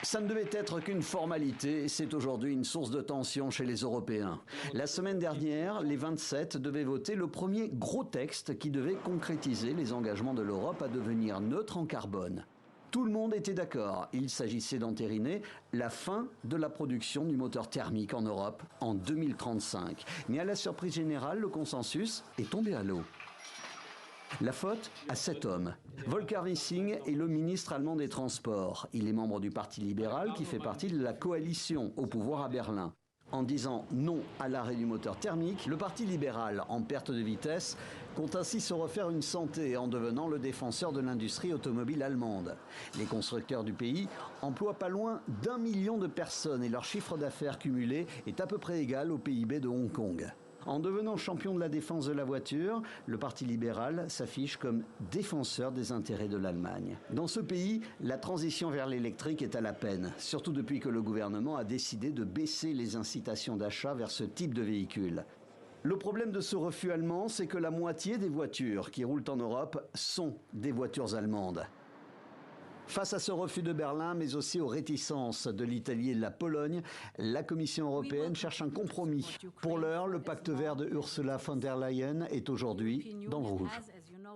Ça ne devait être qu'une formalité, c'est aujourd'hui une source de tension chez les Européens. La semaine dernière, les 27 devaient voter le premier gros texte qui devait concrétiser les engagements de l'Europe à devenir neutre en carbone. Tout le monde était d'accord, il s'agissait d'entériner la fin de la production du moteur thermique en Europe en 2035. Mais à la surprise générale, le consensus est tombé à l'eau. La faute à cet homme. Volker Wissing est le ministre allemand des Transports. Il est membre du Parti libéral qui fait partie de la coalition au pouvoir à Berlin. En disant non à l'arrêt du moteur thermique, le Parti libéral, en perte de vitesse, compte ainsi se refaire une santé en devenant le défenseur de l'industrie automobile allemande. Les constructeurs du pays emploient pas loin d'1 million de personnes et leur chiffre d'affaires cumulé est à peu près égal au PIB de Hong Kong. En devenant champion de la défense de la voiture, le Parti libéral s'affiche comme défenseur des intérêts de l'Allemagne. Dans ce pays, la transition vers l'électrique est à la peine, surtout depuis que le gouvernement a décidé de baisser les incitations d'achat vers ce type de véhicule. Le problème de ce refus allemand, c'est que la moitié des voitures qui roulent en Europe sont des voitures allemandes. Face à ce refus de Berlin, mais aussi aux réticences de l'Italie et de la Pologne, la Commission européenne cherche un compromis. Pour l'heure, le pacte vert de Ursula von der Leyen est aujourd'hui dans le rouge.